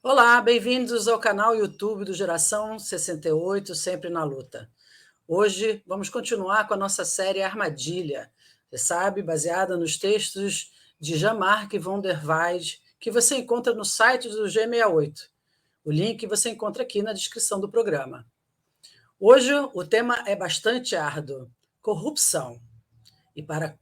Olá, bem-vindos ao canal YouTube do Geração 68, Sempre na Luta. Hoje vamos continuar com a nossa série Armadilha, você sabe, baseada nos textos de Jean-Marc von der Waid, que você encontra no site do G68. O link você encontra aqui na descrição do programa. Hoje o tema é bastante árduo, corrupção. E para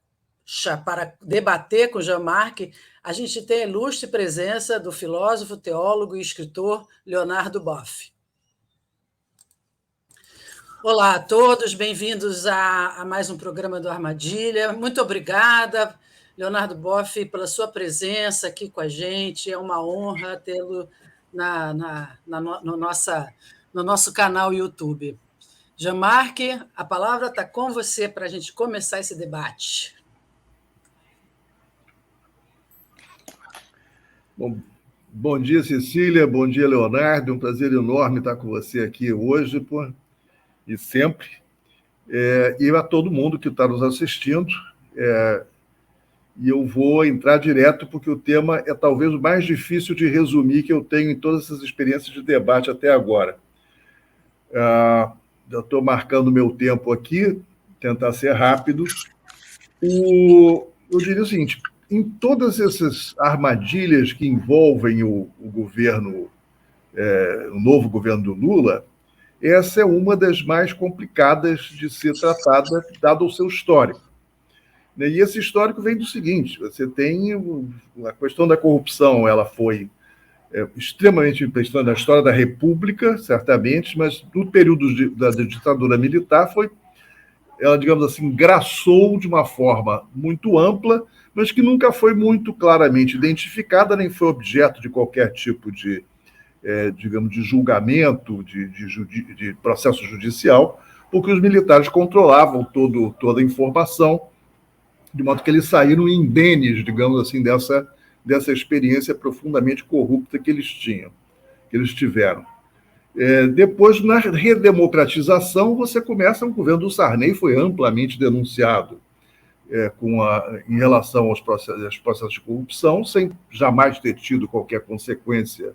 debater com Jean-Marc, a gente tem a ilustre presença do filósofo, teólogo e escritor Leonardo Boff. Olá a todos, bem-vindos a mais um programa do Armadilha. Muito obrigada, Leonardo Boff, pela sua presença aqui com a gente. É uma honra tê-lo no nosso canal YouTube. Jean-Marc, a palavra está com você para a gente começar esse debate. Bom dia, Cecília. Bom dia, Leonardo. Um prazer enorme estar com você aqui hoje e sempre. E a todo mundo que está nos assistindo. E eu vou entrar direto, porque o tema é talvez o mais difícil de resumir que eu tenho em todas essas experiências de debate até agora. Eu estou marcando meu tempo aqui, tentar ser rápido. Eu diria o seguinte: em todas essas armadilhas que envolvem o governo, o novo governo do Lula, essa é uma das mais complicadas de ser tratada, dado o seu histórico. E esse histórico vem do seguinte: você tem a questão da corrupção, ela foi extremamente importante na história da República, certamente, mas no período da ditadura militar ela, digamos assim, graçou de uma forma muito ampla, mas que nunca foi muito claramente identificada, nem foi objeto de qualquer tipo de, digamos, de julgamento, de processo judicial, porque os militares controlavam toda a informação, de modo que eles saíram indenes, digamos assim, dessa experiência profundamente corrupta que eles tiveram. Depois, na redemocratização, você começa, o governo do Sarney foi amplamente denunciado em relação aos processos de corrupção, sem jamais ter tido qualquer consequência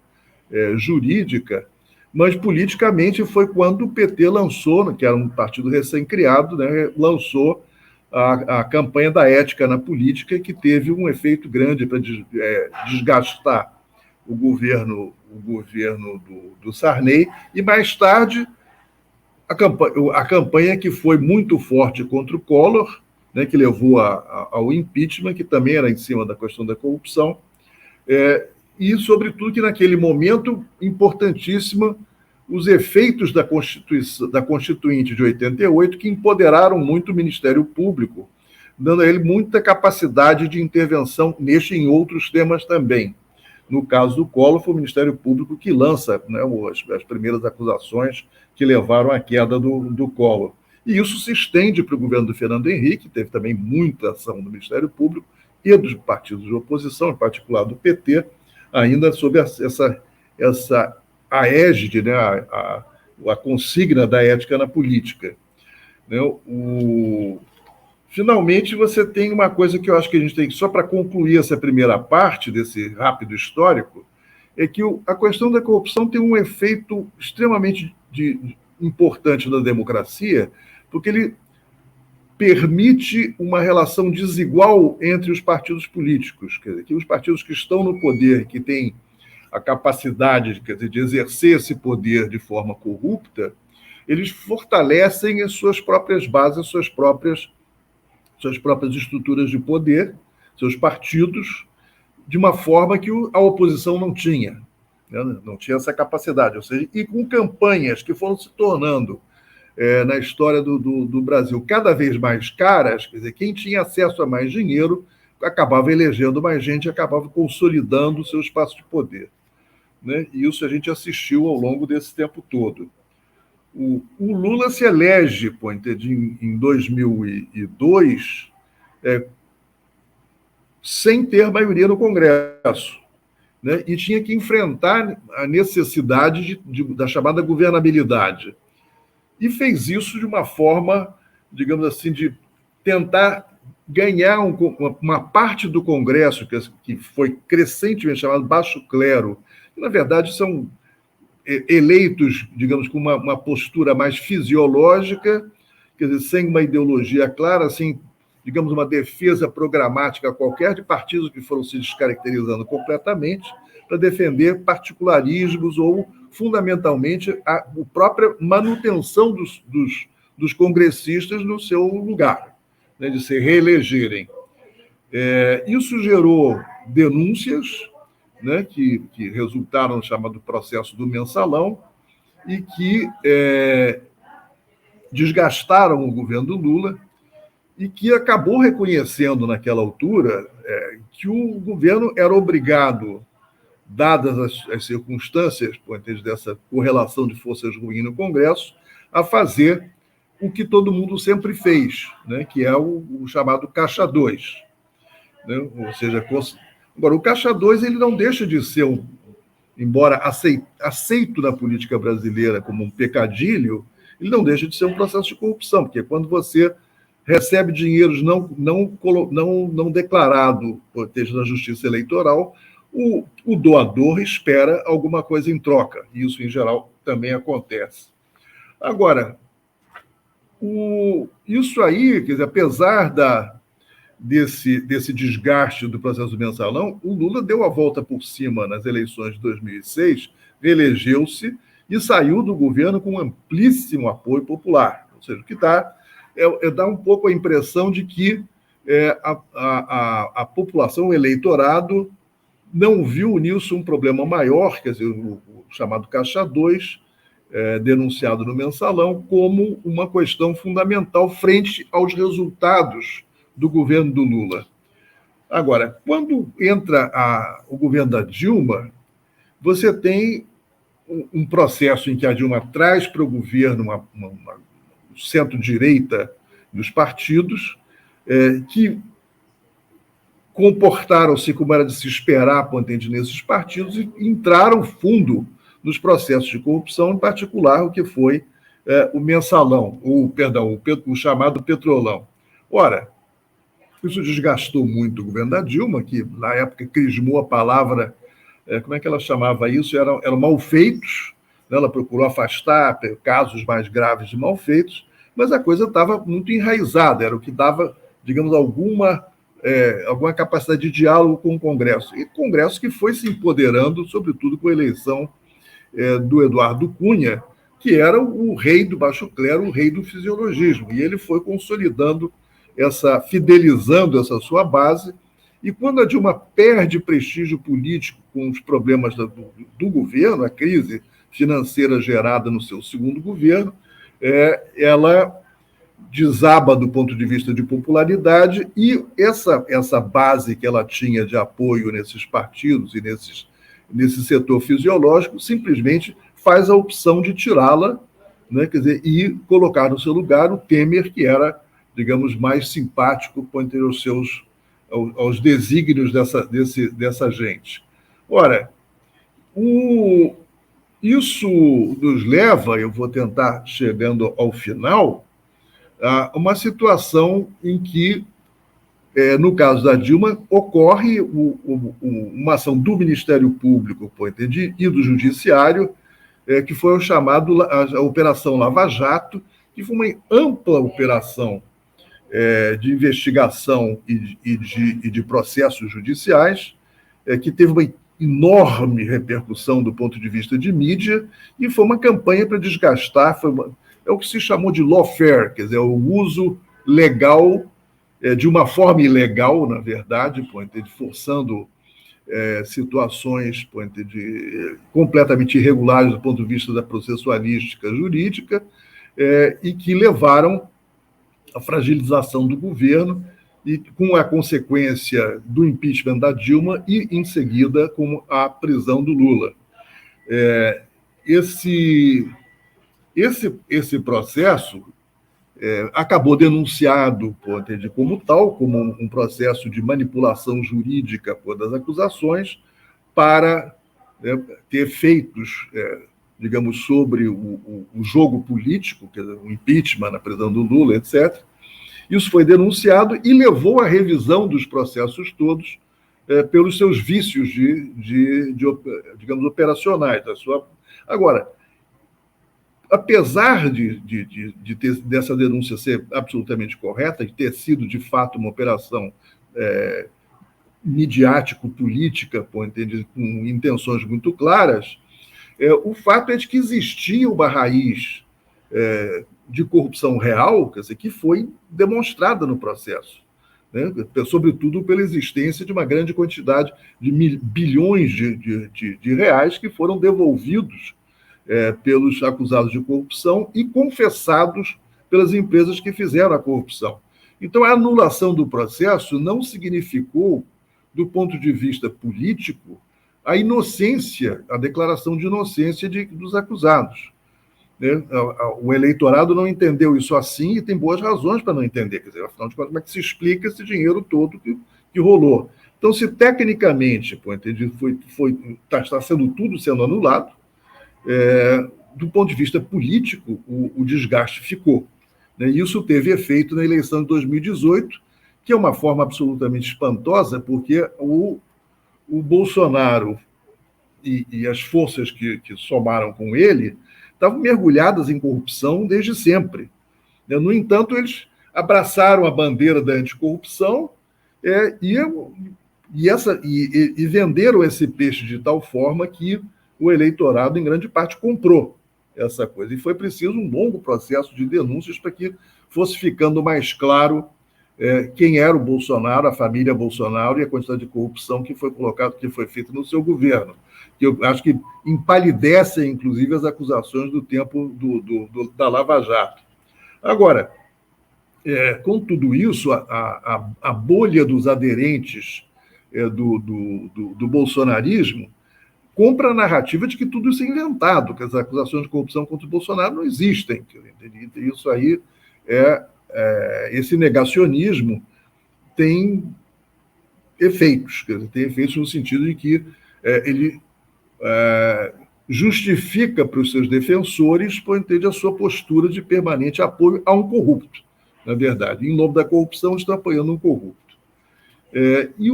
jurídica, mas politicamente foi quando o PT lançou, que era um partido recém-criado, né, lançou a campanha da ética na política, que teve um efeito grande para desgastar o governo do Sarney, e mais tarde a campanha que foi muito forte contra o Collor, né, que levou ao impeachment, que também era em cima da questão da corrupção, e, sobretudo, que naquele momento, importantíssimo, os efeitos da Constituinte de 88, que empoderaram muito o Ministério Público, dando a ele muita capacidade de intervenção neste e em outros temas também. No caso do Collor, foi o Ministério Público que lança, né, as primeiras acusações que levaram à queda do Collor. E isso se estende para o governo do Fernando Henrique, teve também muita ação do Ministério Público e dos partidos de oposição, em particular do PT, ainda sob a égide, né, a consigna da ética na política. Né? Finalmente, você tem uma coisa que eu acho que a gente tem, só para concluir essa primeira parte desse rápido histórico, é que a questão da corrupção tem um efeito extremamente importante na democracia, porque ele permite uma relação desigual entre os partidos políticos, quer dizer, que os partidos que estão no poder, que têm a capacidade, quer dizer, de exercer esse poder de forma corrupta, eles fortalecem as suas próprias bases, suas próprias estruturas de poder, seus partidos, de uma forma que a oposição não tinha, né? Não tinha essa capacidade. Ou seja, e com campanhas que foram se tornando, na história do Brasil, cada vez mais caras, quer dizer, quem tinha acesso a mais dinheiro acabava elegendo mais gente, acabava consolidando o seu espaço de poder. Né? E isso a gente assistiu ao longo desse tempo todo. O Lula se elege, em 2002, sem ter maioria no Congresso, né? E tinha que enfrentar a necessidade da chamada governabilidade. E fez isso de uma forma, digamos assim, de tentar ganhar uma parte do Congresso, que foi crescentemente chamado baixo clero, Na verdade, são eleitos, digamos, com uma postura mais fisiológica, quer dizer, sem uma ideologia clara, sem, digamos, uma defesa programática qualquer de partidos que foram se descaracterizando completamente para defender particularismos ou, fundamentalmente, a própria manutenção dos congressistas no seu lugar, né, de se reelegerem. Isso gerou denúncias, né, que resultaram no chamado processo do mensalão e que desgastaram o governo do Lula e que acabou reconhecendo naquela altura que o governo era obrigado, dadas as circunstâncias, por interesse dessa correlação de forças ruins no Congresso, a fazer o que todo mundo sempre fez, né, que é o chamado Caixa 2. Né? Ou seja, agora, o Caixa 2 ele não deixa de ser, embora aceito na política brasileira como um pecadilho, ele não deixa de ser um processo de corrupção, porque quando você recebe dinheiros não declarado por texto da Justiça Eleitoral, o doador espera alguma coisa em troca. Isso, em geral, também acontece. Agora, isso aí, quer dizer, apesar desse desgaste do processo do mensalão, o Lula deu a volta por cima nas eleições de 2006, reelegeu-se e saiu do governo com um amplíssimo apoio popular. Ou seja, o que dá um pouco a impressão de que a população, o eleitorado, não viu nisso um problema maior, quer dizer, o chamado Caixa 2, denunciado no mensalão, como uma questão fundamental frente aos resultados do governo do Lula. Agora, quando entra o governo da Dilma, você tem um processo em que a Dilma traz para o governo uma centro-direita dos partidos, que comportaram-se como era de se esperar, potente nesses partidos, e entraram fundo nos processos de corrupção, em particular o que foi o mensalão, o chamado petrolão. Ora, isso desgastou muito o governo da Dilma, que na época crismou a palavra, como é que ela chamava isso? Eram malfeitos, né? Ela procurou afastar casos mais graves de malfeitos, mas a coisa estava muito enraizada, era o que dava, digamos, alguma capacidade de diálogo com o Congresso. E o Congresso que foi se empoderando, sobretudo com a eleição do Eduardo Cunha, que era o rei do baixo clero, o rei do fisiologismo, e ele foi consolidando fidelizando essa sua base, e quando a Dilma perde prestígio político com os problemas do governo, a crise financeira gerada no seu segundo governo, ela desaba do ponto de vista de popularidade, e essa base que ela tinha de apoio nesses partidos e nesse setor fisiológico simplesmente faz a opção de tirá-la, né, quer dizer, e colocar no seu lugar o Temer, que era, digamos, mais simpático entre aos desígnios dessa gente. Ora, isso nos leva, eu vou tentar chegando ao final, a uma situação em que, no caso da Dilma, ocorre uma ação do Ministério Público e do Judiciário, que foi o chamado a Operação Lava Jato, que foi uma ampla operação de investigação e de processos judiciais, que teve uma enorme repercussão do ponto de vista de mídia, e foi uma campanha para desgastar, é o que se chamou de lawfare, quer dizer, o uso legal, de uma forma ilegal, na verdade, forçando situações completamente irregulares do ponto de vista da processualística jurídica, e que levaram à fragilização do governo, e com a consequência do impeachment da Dilma e, em seguida, com a prisão do Lula. Esse processo acabou denunciado como tal, como um processo de manipulação jurídica das acusações para ter efeitos, digamos, sobre o jogo político, quer dizer, o impeachment, a prisão do Lula, etc. Isso foi denunciado e levou à revisão dos processos todos pelos seus vícios digamos, operacionais. Agora, apesar dessa denúncia ser absolutamente correta, de ter sido, de fato, uma operação midiático-política, com intenções muito claras, o fato é de que existia uma raiz de corrupção real, quer dizer, que foi demonstrada no processo, né? Sobretudo pela existência de uma grande quantidade de bilhões de reais que foram devolvidos pelos acusados de corrupção e confessados pelas empresas que fizeram a corrupção. Então, a anulação do processo não significou, do ponto de vista político, a inocência, a declaração de inocência dos acusados. Né? O eleitorado não entendeu isso assim e tem boas razões para não entender. Quer dizer, afinal de contas, como é que se explica esse dinheiro todo que rolou? Então, se tecnicamente está sendo tudo sendo anulado, do ponto de vista político, o desgaste ficou. Né? Isso teve efeito na eleição de 2018, que é uma forma absolutamente espantosa, porque o Bolsonaro e as forças que somaram com ele estavam mergulhadas em corrupção desde sempre. No entanto, eles abraçaram a bandeira da anticorrupção e venderam esse peixe de tal forma que o eleitorado, em grande parte, comprou essa coisa. E foi preciso um longo processo de denúncias para que fosse ficando mais claro quem era o Bolsonaro, a família Bolsonaro e a quantidade de corrupção que foi feita no seu governo. Que eu acho que empalidecem, inclusive, as acusações do tempo da Lava Jato. Agora, com tudo isso, a bolha dos aderentes do bolsonarismo compra a narrativa de que tudo isso é inventado, que as acusações de corrupção contra o Bolsonaro não existem. Isso aí esse negacionismo tem efeitos, quer dizer, tem efeitos no sentido de que ele justifica para os seus defensores, por entender a sua postura de permanente apoio a um corrupto, na verdade. Em nome da corrupção, estão apoiando um corrupto. E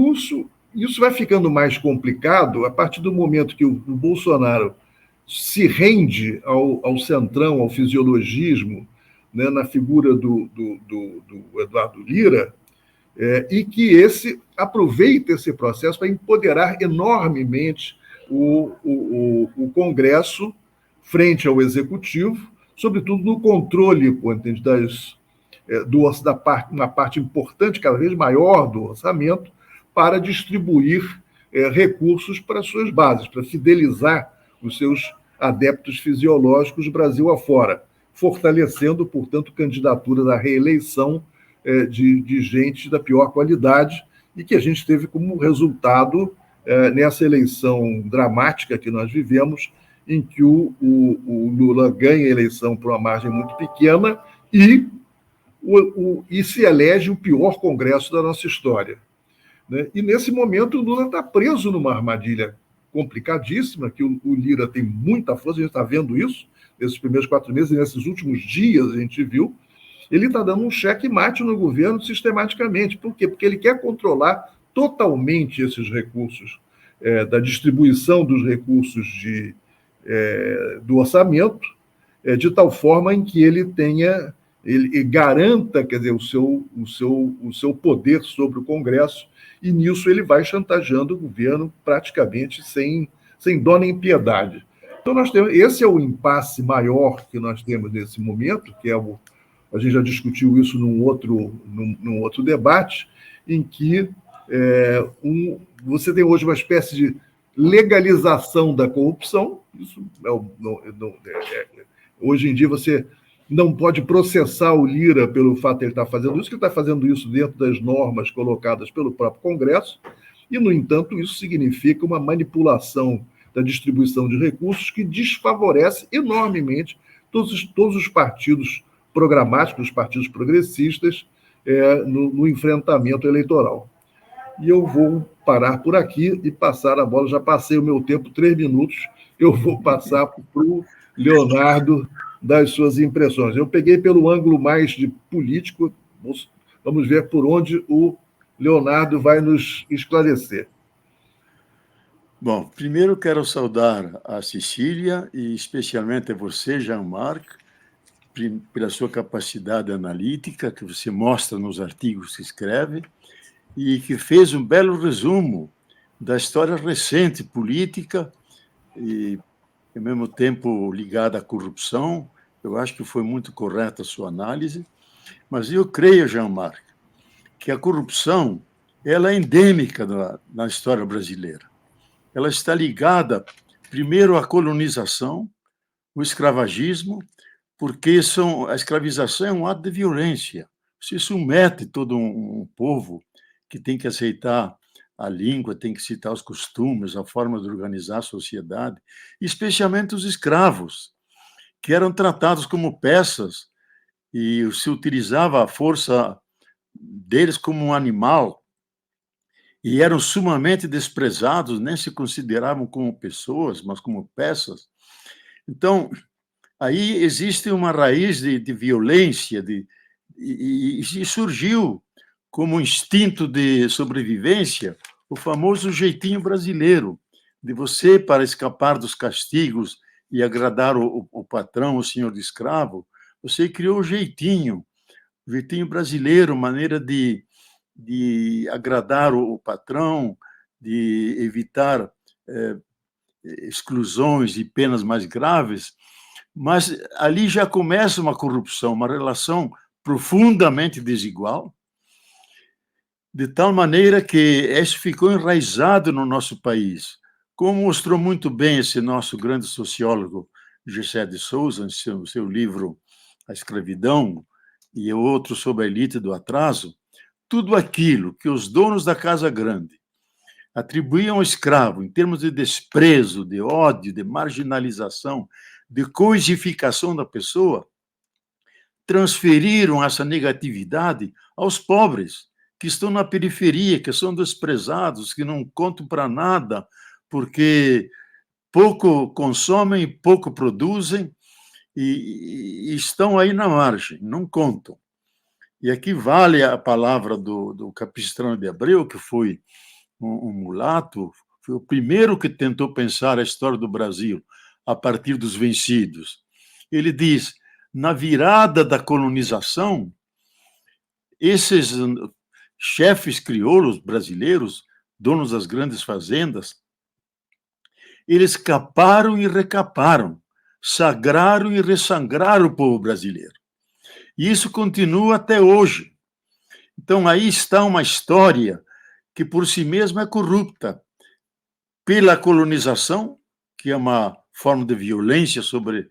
isso vai ficando mais complicado a partir do momento que o Bolsonaro se rende ao centrão, ao fisiologismo, né, na figura do Eduardo Lira, e que esse aproveita esse processo para empoderar enormemente o Congresso frente ao Executivo, sobretudo no controle, uma parte importante, cada vez maior do orçamento, para distribuir recursos para as suas bases, para fidelizar os seus adeptos fisiológicos Brasil afora, fortalecendo, portanto, candidaturas à reeleição de gente da pior qualidade e que a gente teve como resultado nessa eleição dramática que nós vivemos, em que o Lula ganha a eleição por uma margem muito pequena e se elege o pior Congresso da nossa história. Né? E, nesse momento, o Lula está preso numa armadilha complicadíssima, que o Lira tem muita força, a gente está vendo isso nesses primeiros 4 meses, e nesses últimos dias a gente viu, ele está dando um cheque-mate no governo sistematicamente. Por quê? Porque ele quer controlar totalmente esses recursos, da distribuição dos recursos do orçamento, de tal forma em que ele garanta, quer dizer, o seu poder sobre o Congresso, e nisso ele vai chantageando o governo praticamente sem dó nem piedade. Então, esse é o impasse maior que nós temos nesse momento, que a gente já discutiu isso num outro debate, em que você tem hoje uma espécie de legalização da corrupção. Isso hoje em dia você não pode processar o Lira pelo fato de ele estar fazendo isso, que ele está fazendo isso dentro das normas colocadas pelo próprio Congresso, e, no entanto, isso significa uma manipulação da distribuição de recursos que desfavorece enormemente todos os partidos programáticos, os partidos progressistas, no enfrentamento eleitoral. E eu vou parar por aqui e passar a bola. Já passei o meu tempo, 3 minutos, eu vou passar para o Leonardo das suas impressões. Eu peguei pelo ângulo mais de político, vamos ver por onde o Leonardo vai nos esclarecer. Bom, primeiro quero saudar a Cecília e especialmente a você, Jean-Marc, pela sua capacidade analítica que você mostra nos artigos que escreve e que fez um belo resumo da história recente política e, ao mesmo tempo, ligada à corrupção. Eu acho que foi muito correta a sua análise, mas eu creio, Jean-Marc, que a corrupção ela é endêmica na história brasileira. Ela está ligada, primeiro, à colonização, o escravagismo, porque a escravização é um ato de violência. Se submete todo um povo que tem que aceitar a língua, tem que aceitar os costumes, a forma de organizar a sociedade, especialmente os escravos, que eram tratados como peças e se utilizava a força deles como um animal e eram sumamente desprezados, nem se consideravam como pessoas, mas como peças. Então, aí existe uma raiz de violência, e surgiu como instinto de sobrevivência o famoso jeitinho brasileiro, de você, para escapar dos castigos e agradar o patrão, o senhor de escravo, você criou o jeitinho brasileiro, maneira de agradar o patrão, de evitar exclusões e penas mais graves, mas ali já começa uma corrupção, uma relação profundamente desigual, de tal maneira que isso ficou enraizado no nosso país, como mostrou muito bem esse nosso grande sociólogo, Gessé de Souza, em seu livro A Escravidão, e outro sobre a elite do atraso. Tudo aquilo que os donos da Casa Grande atribuíam ao escravo em termos de desprezo, de ódio, de marginalização, de coisificação da pessoa, transferiram essa negatividade aos pobres, que estão na periferia, que são desprezados, que não contam para nada, porque pouco consomem, pouco produzem e estão aí na margem, não contam. E aqui vale a palavra do Capistrano de Abreu, que foi um mulato, foi o primeiro que tentou pensar a história do Brasil a partir dos vencidos. Ele diz, na virada da colonização, esses chefes crioulos brasileiros, donos das grandes fazendas, eles caparam e recaparam, sagraram e ressangraram o povo brasileiro. E isso continua até hoje. Então, aí está uma história que, por si mesma, é corrupta pela colonização, que é uma forma de violência sobre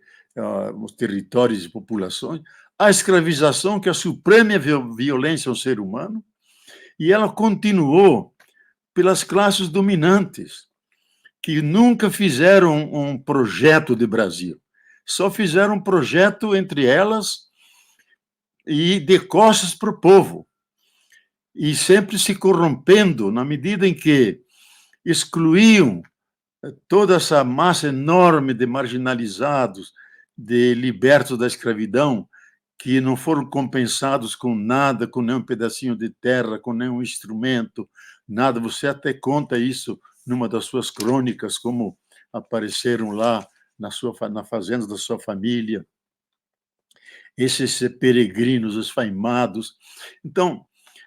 os territórios e populações, a escravização, que é a suprema violência ao ser humano, e ela continuou pelas classes dominantes, que nunca fizeram um projeto de Brasil, só fizeram um projeto entre elas e de costas para o povo, e sempre se corrompendo na medida em que excluíam toda essa massa enorme de marginalizados, de libertos da escravidão, que não foram compensados com nada, com nenhum pedacinho de terra, com nenhum instrumento, nada. Você até conta isso numa das suas crônicas, como apareceram lá na fazenda da sua família, esses peregrinos esfaimados. Então,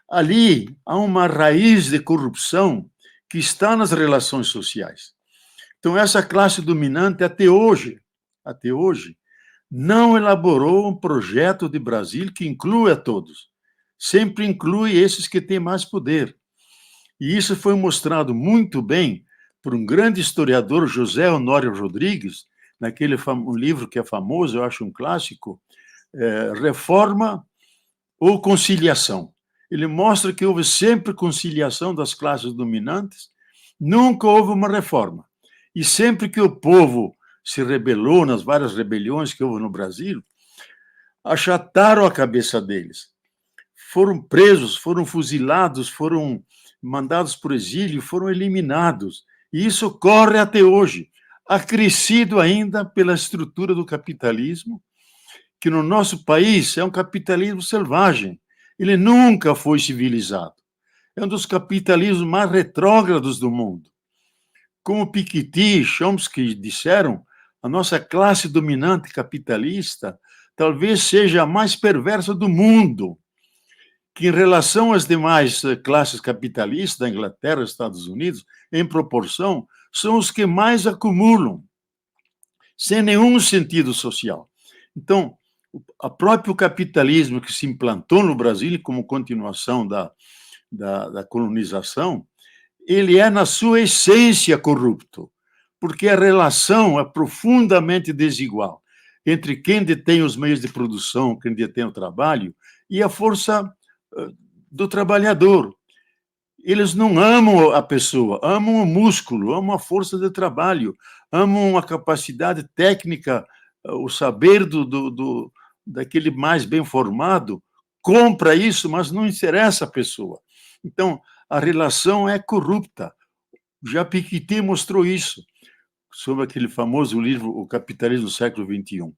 ali há uma raiz de corrupção que está nas relações sociais. Então, essa classe dominante, até hoje, não elaborou um projeto de Brasil que inclua a todos. Sempre inclui esses que têm mais poder. E isso foi mostrado muito bem por um grande historiador, José Honório Rodrigues, naquele livro que é famoso, eu acho um clássico, Reforma ou Conciliação. Ele mostra que houve sempre conciliação das classes dominantes, nunca houve uma reforma. E sempre que o povo se rebelou nas várias rebeliões que houve no Brasil, achataram a cabeça deles. Foram presos, foram fuzilados, foram mandados para o exílio, foram eliminados. E isso ocorre até hoje, acrescido ainda pela estrutura do capitalismo, que no nosso país é um capitalismo selvagem. Ele nunca foi civilizado. É um dos capitalismos mais retrógrados do mundo. como Piketty e Chomsky disseram, a nossa classe dominante capitalista talvez seja a mais perversa do mundo, que em relação às demais classes capitalistas da Inglaterra, Estados Unidos, em proporção, são os que mais acumulam, sem nenhum sentido social. Então, o próprio capitalismo que se implantou no Brasil como continuação da colonização, ele é, na sua essência, corrupto, porque a relação é profundamente desigual entre quem detém os meios de produção, quem detém o trabalho, e a força do trabalhador. Eles não amam a pessoa, amam o músculo, amam a força de trabalho, amam a capacidade técnica, o saber daquele mais bem formado, compra isso, mas não interessa a pessoa. Então, a relação é corrupta. Já Piketty mostrou isso, sobre aquele famoso livro O Capitalismo do Século XXI,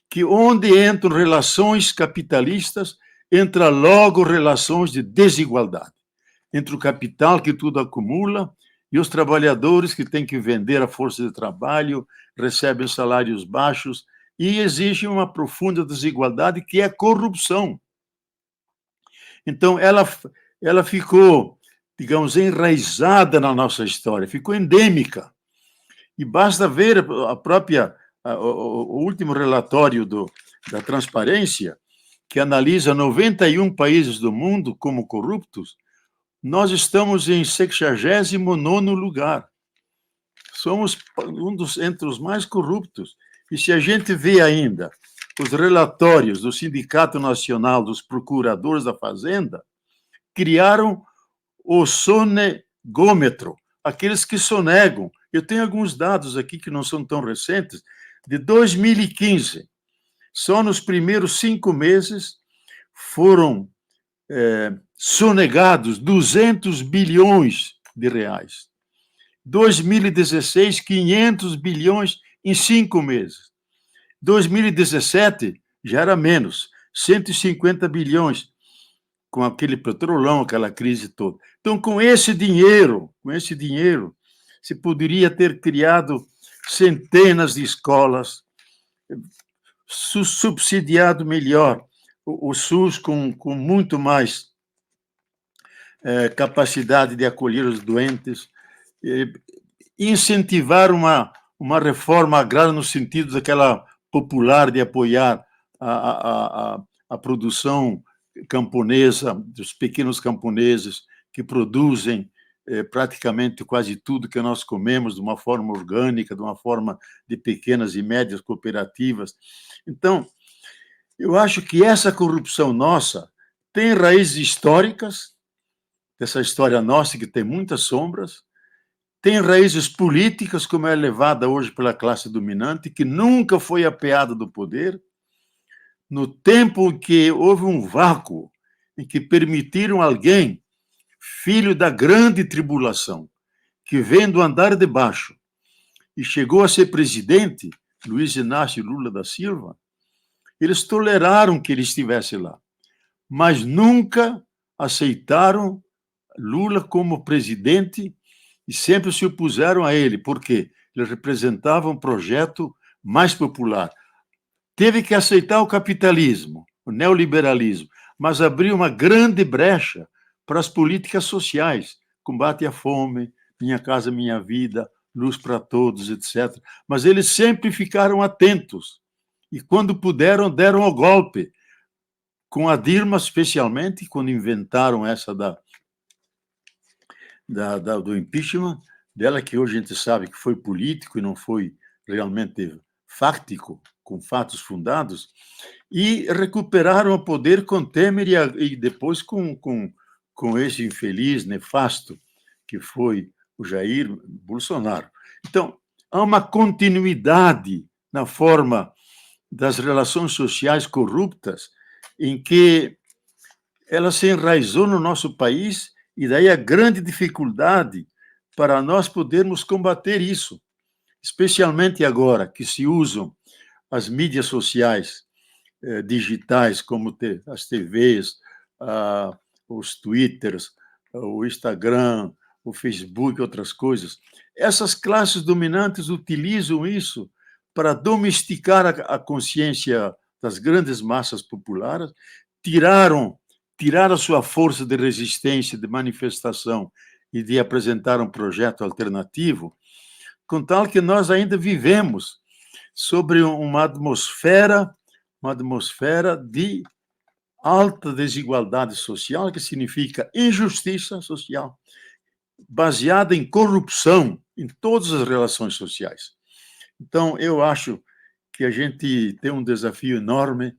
que onde entram relações capitalistas, entra logo relações de desigualdade, entre o capital que tudo acumula e os trabalhadores que têm que vender a força de trabalho, recebem salários baixos, e existe uma profunda desigualdade que é a corrupção. Então, ela ficou, digamos, enraizada na nossa história, ficou endêmica. E basta ver o último relatório da Transparência, que analisa 91 países do mundo como corruptos. Nós estamos em 69º lugar. Somos entre os mais corruptos. E se a gente vê ainda os relatórios do Sindicato Nacional dos Procuradores da Fazenda, criaram o sonegômetro, aqueles que sonegam. Eu tenho alguns dados aqui que não são tão recentes, de 2015. Só nos primeiros 5 meses foram sonegados 200 bilhões de reais. 2016, 500 bilhões em 5 meses. 2017 já era menos, 150 bilhões, com aquele petrolão, aquela crise toda. Então, com esse dinheiro, se poderia ter criado centenas de escolas, subsidiado melhor o SUS com muito mais capacidade de acolher os doentes, incentivar uma reforma agrária no sentido daquela popular de apoiar a produção camponesa, dos pequenos camponeses que produzem praticamente quase tudo que nós comemos de uma forma orgânica, de uma forma de pequenas e médias cooperativas. Então, eu acho que essa corrupção nossa tem raízes históricas, essa história nossa que tem muitas sombras, tem raízes políticas, como é levada hoje pela classe dominante, que nunca foi apeada do poder, no tempo em que houve um vácuo, em que permitiram alguém, filho da grande tribulação, que vem do andar de baixo e chegou a ser presidente, Luiz Inácio Lula da Silva, eles toleraram que ele estivesse lá, mas nunca aceitaram Lula como presidente e sempre se opuseram a ele, porque ele representava um projeto mais popular. Teve que aceitar o capitalismo, o neoliberalismo, mas abriu uma grande brecha para as políticas sociais, combate à fome, Minha Casa Minha Vida, Luz para Todos, etc. Mas eles sempre ficaram atentos e, quando puderam, deram o golpe. Com a Dilma, especialmente, quando inventaram essa do impeachment dela, que hoje a gente sabe que foi político e não foi realmente fáctico, com fatos fundados, e recuperaram o poder com Temer e depois com esse infeliz, nefasto, que foi o Jair Bolsonaro. Então, há uma continuidade na forma das relações sociais corruptas, em que ela se enraizou no nosso país, e daí a grande dificuldade para nós podermos combater isso, especialmente agora que se usam as mídias sociais digitais, como as TVs, os Twitters, o Instagram, o Facebook, outras coisas. Essas classes dominantes utilizam isso para domesticar a consciência das grandes massas populares, tirar a sua força de resistência, de manifestação e de apresentar um projeto alternativo, com tal que nós ainda vivemos sobre uma atmosfera de alta desigualdade social, que significa injustiça social, baseada em corrupção em todas as relações sociais. Então, eu acho que a gente tem um desafio enorme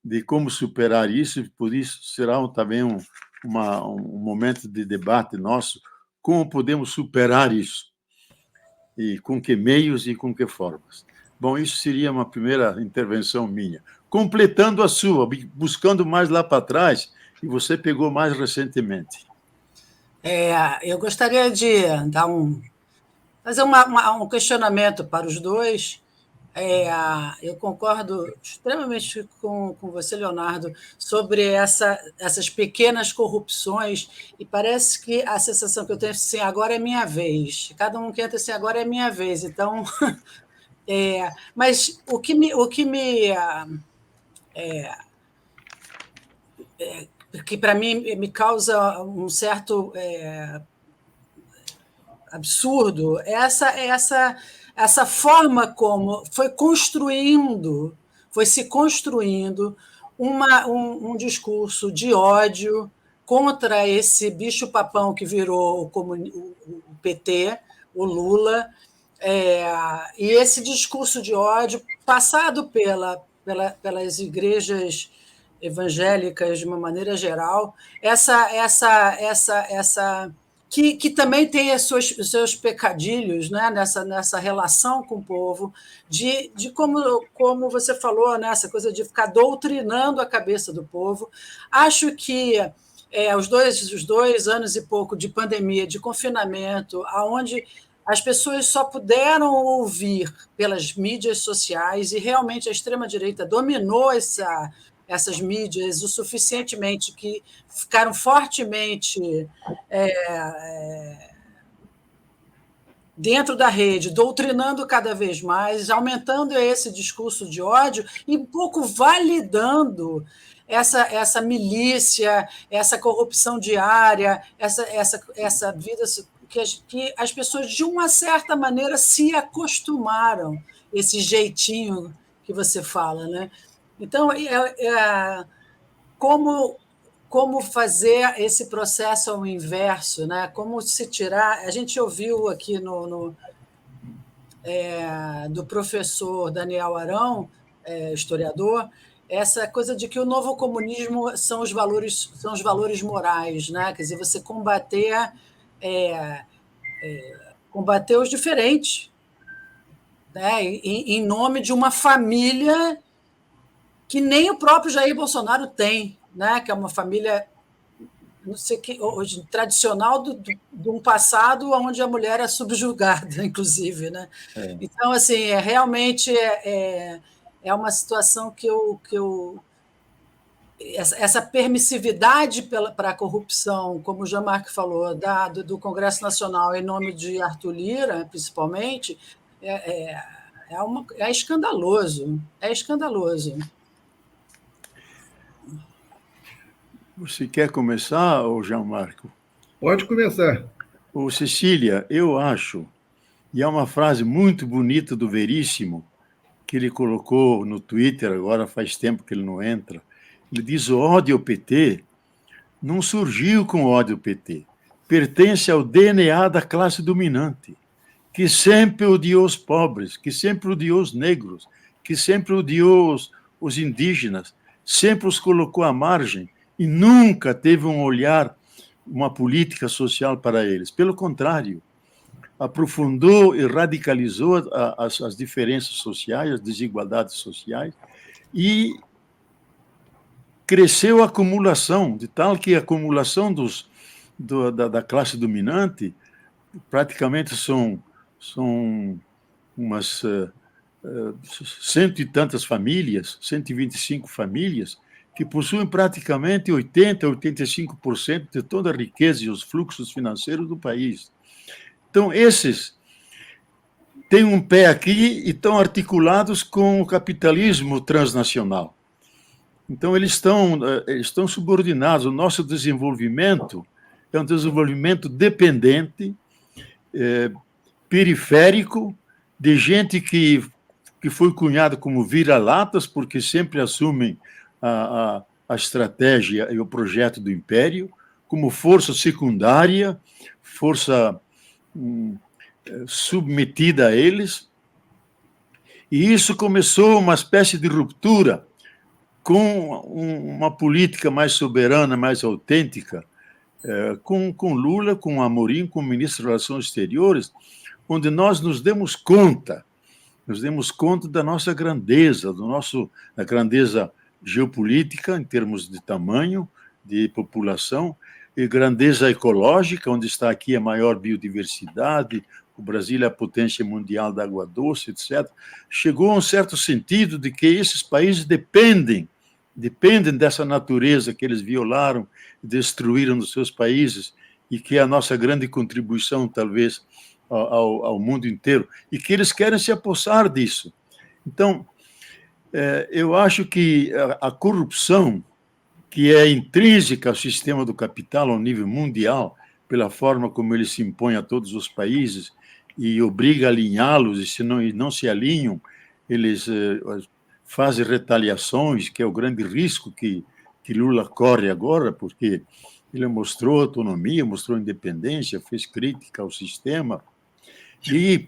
de como superar isso, e por isso será também um momento de debate nosso, como podemos superar isso, e com que meios e com que formas. Bom, isso seria uma primeira intervenção minha. Completando a sua, buscando mais lá para trás, e você pegou mais recentemente. Eu gostaria de fazer um questionamento para os dois. Eu concordo extremamente com você, Leonardo, sobre essas pequenas corrupções, e parece que a sensação que eu tenho é assim, agora é minha vez. Cada um que entra assim, agora é minha vez. Então, mas o que para mim me causa um certo absurdo é essa forma como foi se construindo um discurso de ódio contra esse bicho-papão que virou o PT, o Lula, e esse discurso de ódio passado pelas igrejas evangélicas de uma maneira geral, que também tem os seus pecadilhos, né, nessa relação com o povo, de como você falou, né, essa coisa de ficar doutrinando a cabeça do povo. Acho que os dois anos e pouco de pandemia, de confinamento, onde as pessoas só puderam ouvir pelas mídias sociais, e realmente a extrema-direita dominou essas mídias o suficientemente que ficaram fortemente dentro da rede, doutrinando cada vez mais, aumentando esse discurso de ódio e um pouco validando essa milícia, essa corrupção diária, essa vida que as pessoas, de uma certa maneira, se acostumaram, esse jeitinho que você fala, né? Então, como fazer esse processo ao inverso, né? Como se tirar... A gente ouviu aqui do professor Daniel Arão, historiador, essa coisa de que o novo comunismo são os valores morais, né? Quer dizer, você combater os diferentes, né? Em nome de uma família que nem o próprio Jair Bolsonaro tem, né? Que é uma família, não sei que, hoje, tradicional de um passado onde a mulher é subjugada, inclusive, né? Então, assim, realmente é uma situação que essa permissividade para a corrupção, como o Jean-Marc falou, do Congresso Nacional, em nome de Arthur Lira, principalmente, é escandaloso. É escandaloso. Você quer começar, Jean-Marco? Pode começar. Cecília, eu acho, e é uma frase muito bonita do Veríssimo, que ele colocou no Twitter, agora faz tempo que ele não entra. Ele diz: o ódio ao PT não surgiu com o ódio ao PT, pertence ao DNA da classe dominante, que sempre odiou os pobres, que sempre odiou os negros, que sempre odiou os indígenas, sempre os colocou à margem e nunca teve um olhar, uma política social para eles. Pelo contrário, aprofundou e radicalizou as diferenças sociais, as desigualdades sociais, e cresceu a acumulação, de tal que a acumulação da classe dominante praticamente são umas 100 e tantas famílias, 125 famílias, que possuem praticamente 80% a 85% de toda a riqueza e os fluxos financeiros do país. Então, esses têm um pé aqui e estão articulados com o capitalismo transnacional. Então, eles estão subordinados. O nosso desenvolvimento é um desenvolvimento dependente, periférico, de gente que foi cunhada como vira-latas, porque sempre assumem a estratégia e o projeto do império, como força secundária, força submetida a eles. E isso começou uma espécie de ruptura com uma política mais soberana, mais autêntica, com Lula, com Amorim, com o ministro das Relações Exteriores, onde nós nos demos conta da nossa grandeza, da grandeza geopolítica, em termos de tamanho, de população, e grandeza ecológica, onde está aqui a maior biodiversidade, o Brasil é a potência mundial da água doce, etc. Chegou a um certo sentido de que esses países dependem dessa natureza que eles violaram e destruíram nos seus países, e que é a nossa grande contribuição, talvez, ao mundo inteiro, e que eles querem se apossar disso. Então, eu acho que a corrupção, que é intrínseca ao sistema do capital ao nível mundial, pela forma como ele se impõe a todos os países e obriga a alinhá-los, e se não se alinham, eles fazem retaliações, que é o grande risco que Lula corre agora, porque ele mostrou autonomia, mostrou independência, fez crítica ao sistema. E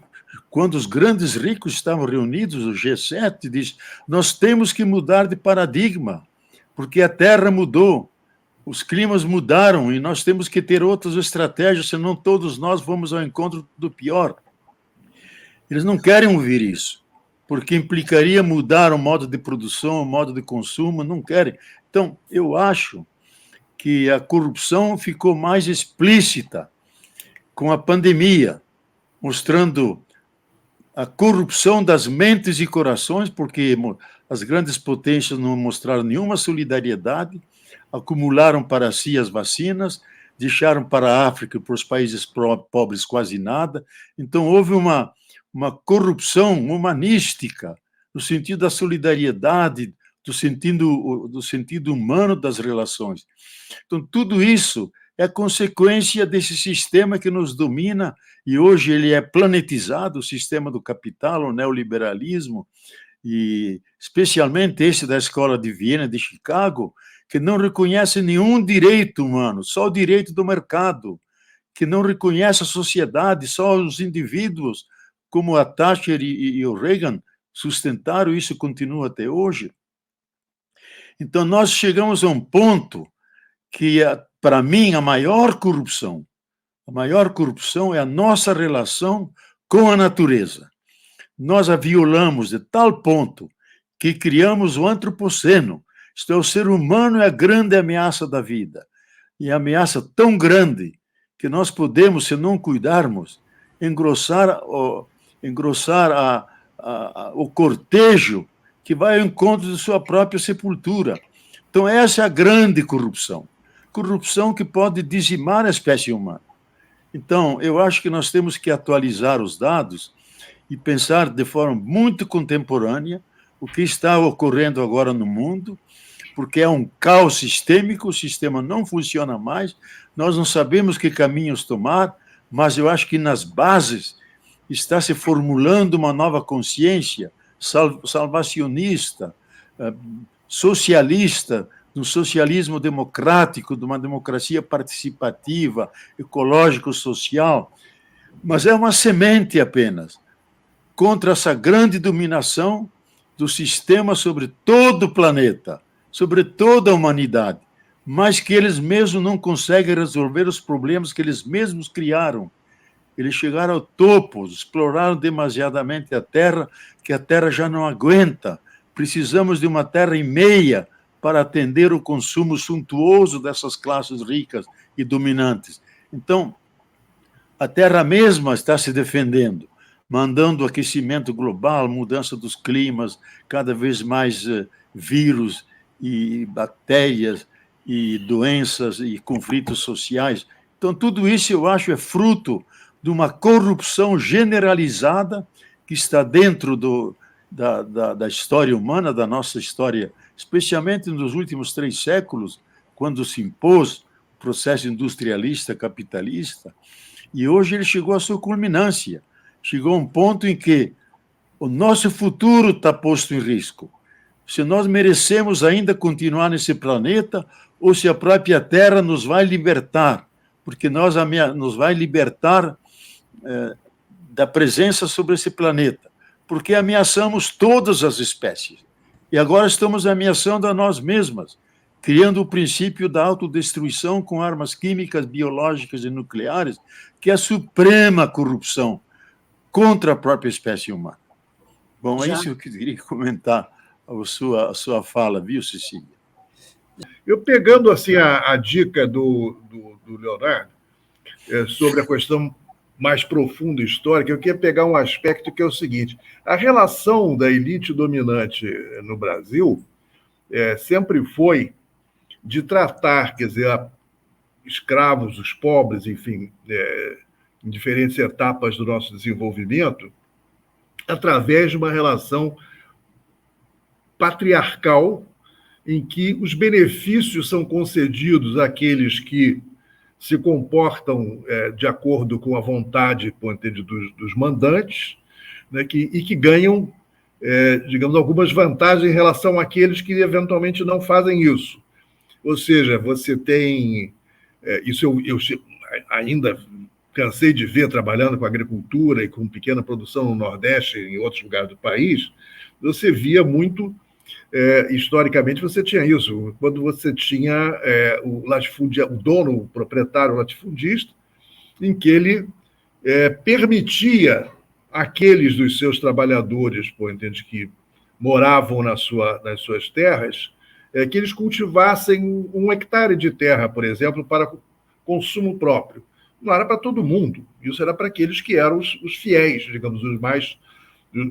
quando os grandes ricos estavam reunidos, o G7 diz: nós temos que mudar de paradigma, porque a Terra mudou, os climas mudaram e nós temos que ter outras estratégias, senão todos nós vamos ao encontro do pior. Eles não querem ouvir isso, porque implicaria mudar o modo de produção, o modo de consumo, não querem. Então, eu acho que a corrupção ficou mais explícita com a pandemia, mostrando a corrupção das mentes e corações, porque as grandes potências não mostraram nenhuma solidariedade, acumularam para si as vacinas, deixaram para a África e para os países pobres quase nada. Então, houve uma corrupção humanística, no sentido da solidariedade, do sentido humano das relações. Então, tudo isso é consequência desse sistema que nos domina, e hoje ele é planetizado, o sistema do capital, o neoliberalismo, e especialmente esse da Escola de Viena, de Chicago, que não reconhece nenhum direito humano, só o direito do mercado, que não reconhece a sociedade, só os indivíduos, como a Thatcher e o Reagan sustentaram, isso continua até hoje. Então, nós chegamos a um ponto que, para mim, a maior corrupção é a nossa relação com a natureza. Nós a violamos de tal ponto que criamos o antropoceno. Isto é, o ser humano é a grande ameaça da vida. E a ameaça tão grande que nós podemos, se não cuidarmos, engrossar o cortejo que vai ao encontro de sua própria sepultura. Então, essa é a grande corrupção. Corrupção que pode dizimar a espécie humana. Então, eu acho que nós temos que atualizar os dados e pensar de forma muito contemporânea o que está ocorrendo agora no mundo, porque é um caos sistêmico, o sistema não funciona mais, nós não sabemos que caminhos tomar, mas eu acho que nas bases está se formulando uma nova consciência salvacionista, socialista, do socialismo democrático, de uma democracia participativa, ecológico-social, mas é uma semente apenas contra essa grande dominação do sistema sobre todo o planeta, sobre toda a humanidade, mas que eles mesmos não conseguem resolver os problemas que eles mesmos criaram. Eles chegaram ao topo, exploraram demasiadamente a Terra, que a Terra já não aguenta. Precisamos de uma Terra e meia para atender o consumo suntuoso dessas classes ricas e dominantes. Então, a Terra mesma está se defendendo, mandando aquecimento global, mudança dos climas, cada vez mais vírus e bactérias, e doenças, e conflitos sociais. Então, tudo isso, eu acho, é fruto de uma corrupção generalizada que está dentro da história humana, da nossa história, especialmente nos últimos 3 séculos, quando se impôs o processo industrialista, capitalista, e hoje ele chegou à sua culminância. Chegou a um ponto em que o nosso futuro está posto em risco. Se nós merecemos ainda continuar nesse planeta ou se a própria Terra nos vai libertar, porque nos vai libertar da presença sobre esse planeta, porque ameaçamos todas as espécies. E agora estamos ameaçando a nós mesmas, criando o princípio da autodestruição com armas químicas, biológicas e nucleares, que é a suprema corrupção contra a própria espécie humana. Bom, é isso que eu queria comentar a sua fala, viu, Cecília? Eu pegando assim a dica do Leonardo sobre a questão mais profunda histórica, eu queria pegar um aspecto que é o seguinte: a relação da elite dominante no Brasil sempre foi de tratar, quer dizer, escravos, os pobres, enfim, em diferentes etapas do nosso desenvolvimento, através de uma relação patriarcal, em que os benefícios são concedidos àqueles que se comportam de acordo com a vontade dos mandantes, né, e que ganham, digamos, algumas vantagens em relação àqueles que eventualmente não fazem isso. Ou seja, você tem... Isso eu ainda cansei de ver trabalhando com agricultura e com pequena produção no Nordeste e em outros lugares do país. Você via muito... historicamente, você tinha isso. Quando você tinha o dono, o proprietário latifundista, em que ele permitia aqueles dos seus trabalhadores, que moravam nas suas terras, que eles cultivassem 1 hectare de terra, por exemplo, para consumo próprio. Não era para todo mundo. Isso era para aqueles que eram os fiéis, digamos, os mais...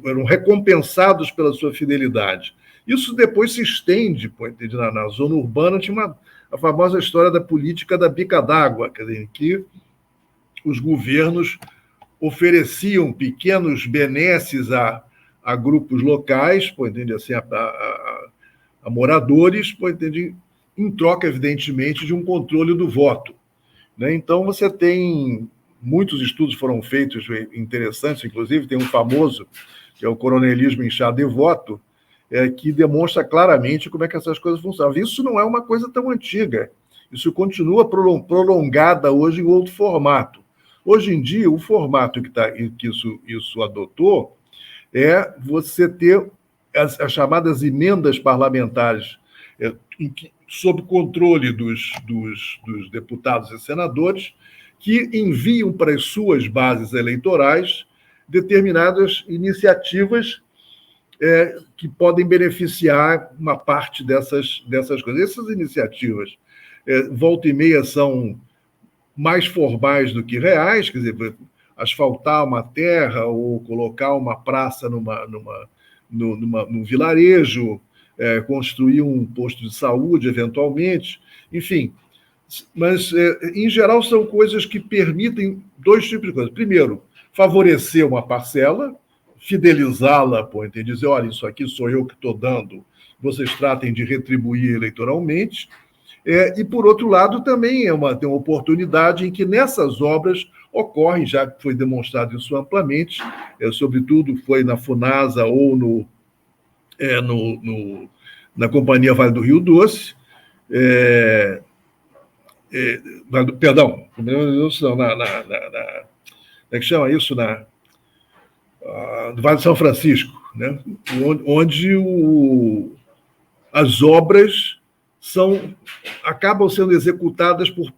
eram recompensados pela sua fidelidade. Isso depois se estende, na zona urbana tinha a famosa história da política da bica d'água, quer dizer, que os governos ofereciam pequenos benesses a grupos locais, assim, a moradores, em troca, evidentemente, de um controle do voto. Né? Então, você tem... Muitos estudos foram feitos interessantes, inclusive tem um famoso, que é o Coronelismo Inchado e Voto, que demonstra claramente como é que essas coisas funcionam. Isso não é uma coisa tão antiga. Isso continua prolongada hoje em outro formato. Hoje em dia, o formato que isso adotou é você ter as chamadas emendas parlamentares sob controle dos deputados e senadores, que enviam para as suas bases eleitorais determinadas iniciativas que podem beneficiar uma parte dessas coisas. Essas iniciativas, volta e meia, são mais formais do que reais, quer dizer, asfaltar uma terra ou colocar uma praça num vilarejo, construir um posto de saúde, eventualmente, enfim. Mas, em geral, são coisas que permitem 2 tipos de coisas. Primeiro, favorecer uma parcela, fidelizá-la, dizer, olha, isso aqui sou eu que estou dando, vocês tratem de retribuir eleitoralmente. E, por outro lado, também tem uma oportunidade em que nessas obras ocorrem, já foi demonstrado isso amplamente, sobretudo foi na FUNASA ou na Companhia Vale do Rio Doce, perdão, não, como é que chama isso? No Vale de São Francisco, né? Onde as obras acabam sendo executadas por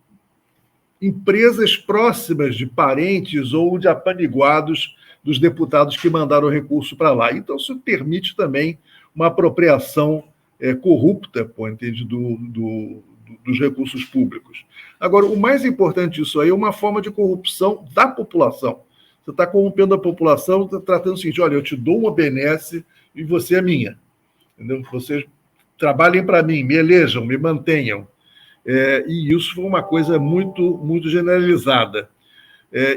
empresas próximas de parentes ou de apaniguados dos deputados que mandaram o recurso para lá. Então, isso permite também uma apropriação corrupta, dos recursos públicos. Agora, o mais importante disso aí é uma forma de corrupção da população. Você está corrompendo a população, está tratando o seguinte: olha, eu te dou uma benesse e você é minha. Entendeu? Você trabalhem para mim, me elejam, me mantenham. E isso foi uma coisa muito, muito generalizada.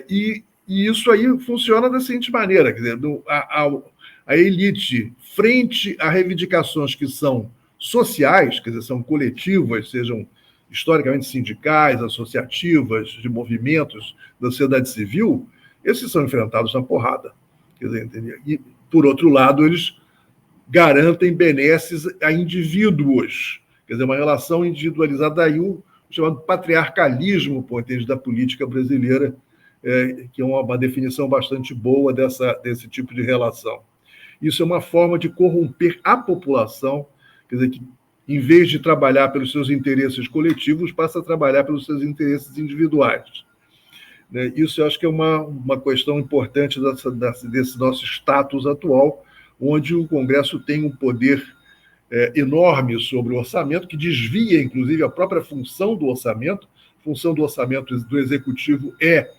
E isso aí funciona da seguinte maneira, quer dizer, a elite, frente a reivindicações que são sociais, quer dizer, são coletivas, sejam historicamente sindicais, associativas, de movimentos da sociedade civil, esses são enfrentados na porrada. Quer dizer, entendeu? E, por outro lado, eles garantem benesses a indivíduos, quer dizer, uma relação individualizada, daí o chamado patriarcalismo, da política brasileira, que é uma definição bastante boa desse tipo de relação. Isso é uma forma de corromper a população, quer dizer, que em vez de trabalhar pelos seus interesses coletivos, passa a trabalhar pelos seus interesses individuais. Isso eu acho que é uma questão importante desse nosso status atual, onde o Congresso tem um poder enorme sobre o orçamento, que desvia, inclusive, a própria função do orçamento. A função do orçamento do Executivo é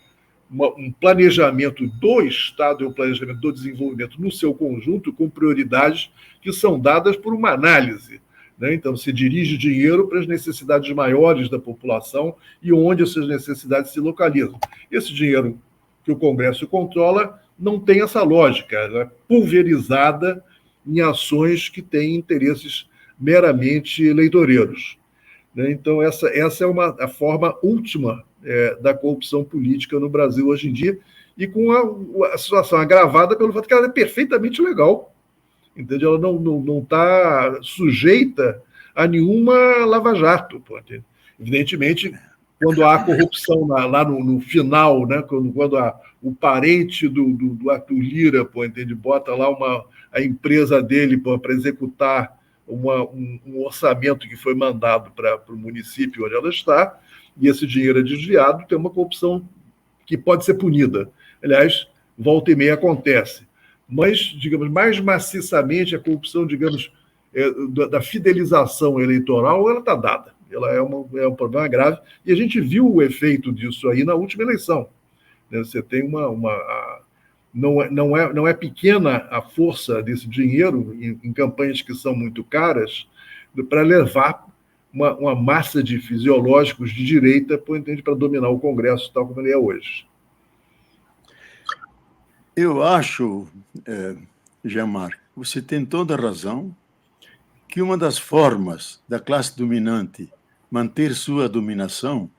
um planejamento do Estado e um planejamento do desenvolvimento no seu conjunto, com prioridades que são dadas por uma análise. Então, se dirige dinheiro para as necessidades maiores da população e onde essas necessidades se localizam. Esse dinheiro que o Congresso controla não tem essa lógica, ela é pulverizada em ações que têm interesses meramente eleitoreiros. Então, essa é a forma última da corrupção política no Brasil hoje em dia, e com a situação agravada pelo fato que ela é perfeitamente legal. Entendeu? Ela não está sujeita a nenhuma lava-jato. Evidentemente, quando há corrupção lá no final, quando o parente do Arthur Lira bota lá a empresa dele para executar um orçamento que foi mandado para o município onde ela está, e esse dinheiro é desviado, tem uma corrupção que pode ser punida. Aliás, volta e meia acontece. Mas, digamos, mais maciçamente, a corrupção, digamos, da fidelização eleitoral, ela está dada. Ela é um problema grave. E a gente viu o efeito disso aí na última eleição. Você tem não é pequena a força desse dinheiro em campanhas que são muito caras para levar uma massa de fisiológicos de direita para dominar o Congresso tal como ele é hoje. Eu acho, Jean-Marc, você tem toda a razão, que uma das formas da classe dominante manter sua dominação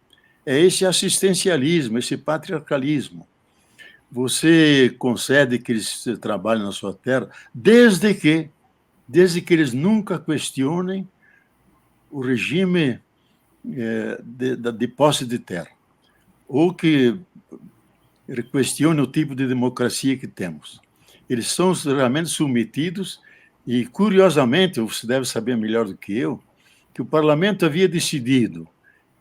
é esse assistencialismo, esse patriarcalismo. Você concede que eles trabalhem na sua terra, desde que eles nunca questionem o regime de posse de terra, ou que questione o tipo de democracia que temos. Eles são realmente submetidos e, curiosamente, você deve saber melhor do que eu, que o parlamento havia decidido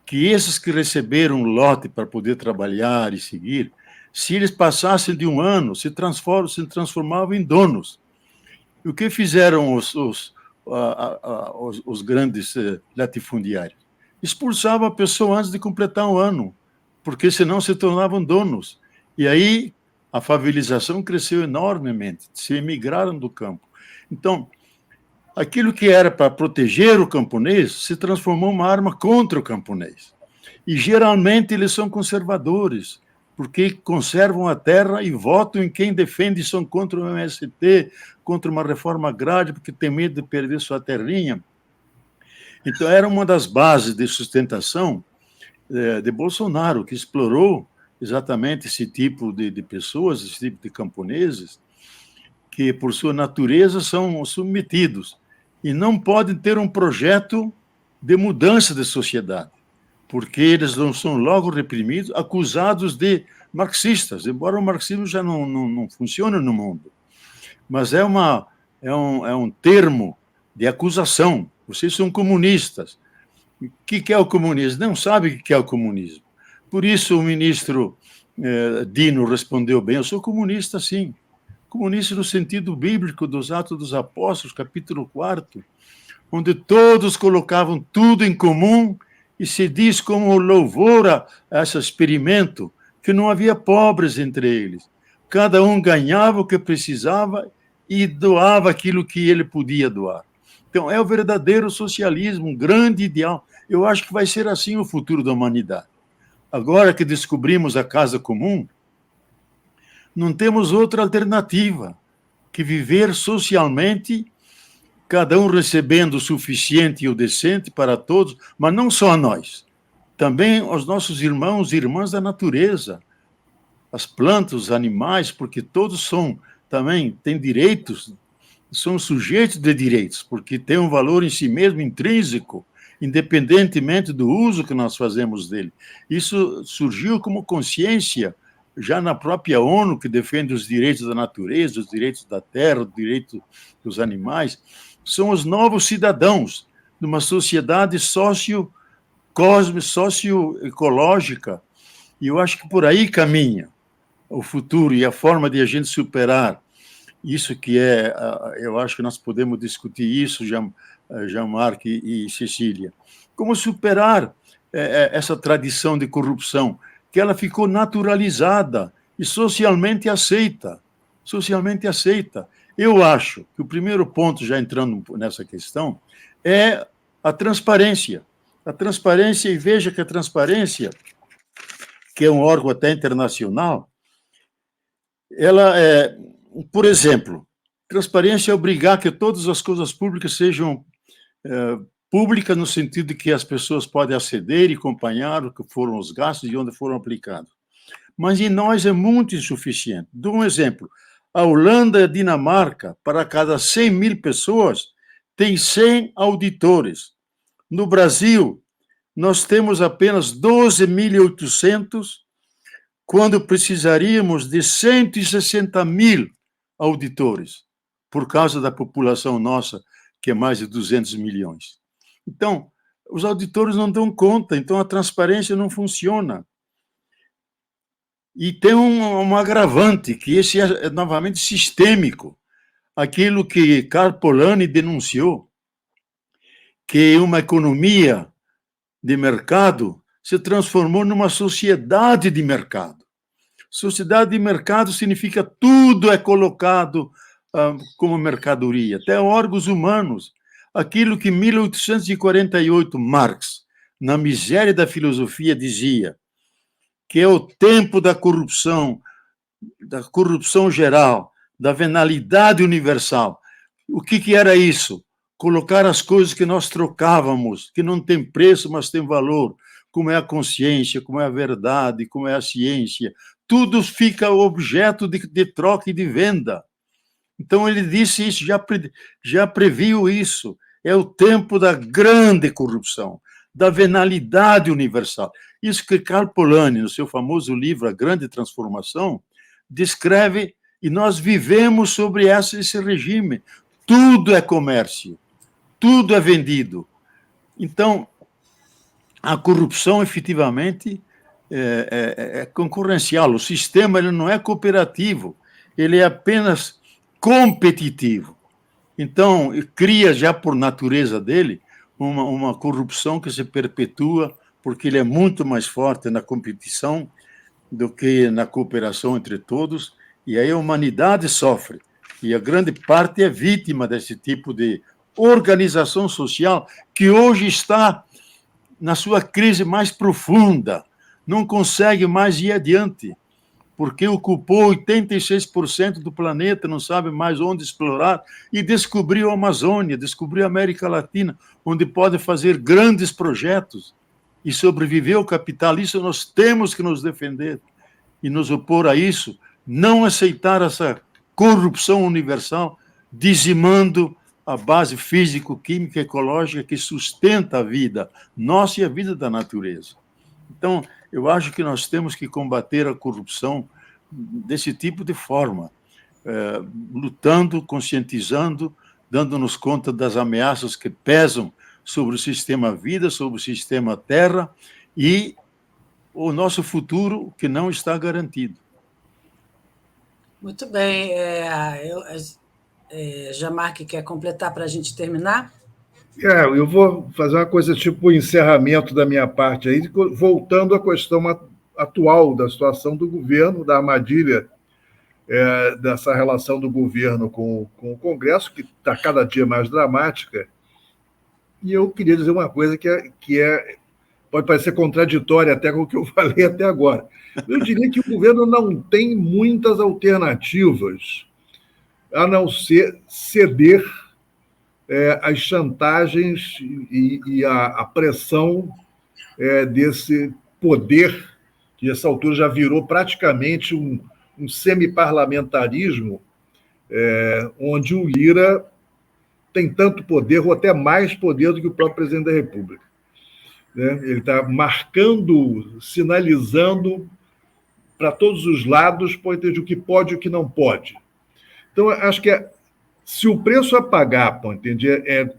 que esses que receberam lote para poder trabalhar e seguir, se eles passassem de um ano, se transformavam em donos. E o que fizeram os grandes latifundiários? Expulsavam a pessoa antes de completar um ano, porque senão se tornavam donos. E aí a favelização cresceu enormemente, se emigraram do campo. Então, aquilo que era para proteger o camponês se transformou em uma arma contra o camponês. E geralmente eles são conservadores, porque conservam a terra e votam em quem defende, são contra o MST, contra uma reforma agrária, porque tem medo de perder sua terrinha. Então, era uma das bases de sustentação de Bolsonaro, que explorou exatamente esse tipo de pessoas, esse tipo de camponeses, que, por sua natureza, são submetidos e não podem ter um projeto de mudança de sociedade, porque eles não são logo reprimidos, acusados de marxistas, embora o marxismo já não funcione no mundo. Mas é um termo de acusação. Vocês são comunistas. O que é o comunismo? Não sabe o que é o comunismo. Por isso o ministro Dino respondeu bem, eu sou comunista, sim. Comunista no sentido bíblico dos Atos dos Apóstolos, capítulo 4, onde todos colocavam tudo em comum e se diz como louvor a esse experimento que não havia pobres entre eles. Cada um ganhava o que precisava e doava aquilo que ele podia doar. Então, é o verdadeiro socialismo, um grande ideal. Eu acho que vai ser assim o futuro da humanidade. Agora que descobrimos a casa comum, não temos outra alternativa que viver socialmente, cada um recebendo o suficiente e o decente para todos, mas não só a nós, também aos nossos irmãos e irmãs da natureza, as plantas, os animais, porque todos também têm direitos, são sujeitos de direitos, porque têm um valor em si mesmo intrínseco, independentemente do uso que nós fazemos dele. Isso surgiu como consciência já na própria ONU, que defende os direitos da natureza, os direitos da terra, os direitos dos animais. São os novos cidadãos de uma sociedade socioecológica, e eu acho que por aí caminha o futuro e a forma de a gente superar isso que eu acho que nós podemos discutir isso, Jean-Marc e Cecília, como superar essa tradição de corrupção, que ela ficou naturalizada e socialmente aceita. Eu acho que o primeiro ponto, já entrando nessa questão, é a transparência. A transparência, e veja que a transparência, que é um órgão até internacional, ela é, por exemplo, transparência é obrigar que todas as coisas públicas sejam públicas no sentido de que as pessoas podem aceder e acompanhar o que foram os gastos e onde foram aplicados. Mas em nós é muito insuficiente. Dou um exemplo. A Holanda e a Dinamarca, para cada 100 mil pessoas, tem 100 auditores. No Brasil, nós temos apenas 12.800, quando precisaríamos de 160 mil auditores, por causa da população nossa, que é mais de 200 milhões. Então, os auditores não dão conta, então a transparência não funciona. E tem um agravante, que esse é novamente sistêmico, aquilo que Karl Polanyi denunciou, que uma economia de mercado se transformou numa sociedade de mercado. Sociedade de mercado significa tudo é colocado como mercadoria, até órgãos humanos. Aquilo que em 1848 Marx, na Miséria da Filosofia, dizia, que é o tempo da corrupção geral, da venalidade universal. O que era isso? Colocar as coisas que nós trocávamos, que não tem preço, mas tem valor, como é a consciência, como é a verdade, como é a ciência, tudo fica objeto de troca e de venda. Então, ele disse isso, já previu isso. É o tempo da grande corrupção, da venalidade universal. Isso que Karl Polanyi, no seu famoso livro A Grande Transformação, descreve, e nós vivemos sobre esse regime. Tudo é comércio, tudo é vendido. Então, a corrupção, efetivamente, é concorrencial. O sistema ele não é cooperativo, ele é apenas competitivo. Então, cria já por natureza dele uma corrupção que se perpetua, porque ele é muito mais forte na competição do que na cooperação entre todos, e aí a humanidade sofre. E a grande parte é vítima desse tipo de organização social que hoje está na sua crise mais profunda, não consegue mais ir adiante, porque ocupou 86% do planeta, não sabe mais onde explorar, e descobriu a Amazônia, descobriu a América Latina, onde pode fazer grandes projetos e sobreviver ao capital. Isso nós temos que nos defender e nos opor a isso, não aceitar essa corrupção universal, dizimando a base físico-química e ecológica que sustenta a vida nossa e a vida da natureza. Então, eu acho que nós temos que combater a corrupção desse tipo de forma, lutando, conscientizando, dando-nos conta das ameaças que pesam sobre o sistema vida, sobre o sistema terra e o nosso futuro que não está garantido. Muito bem. Jean-Marc quer completar para a gente terminar? Eu vou fazer uma coisa tipo o encerramento da minha parte aí, voltando à questão atual da situação do governo, da armadilha dessa relação do governo com o Congresso, que está cada dia mais dramática, E eu queria dizer uma coisa pode parecer contraditória até com o que eu falei até agora. Eu diria que o governo não tem muitas alternativas a não ser ceder às chantagens e à pressão desse poder, que nessa altura já virou praticamente um semi-parlamentarismo, onde o Lira tem tanto poder, ou até mais poder do que o próprio presidente da República. Ele está marcando, sinalizando para todos os lados o que pode e o que não pode. Então, acho que se o preço a pagar, é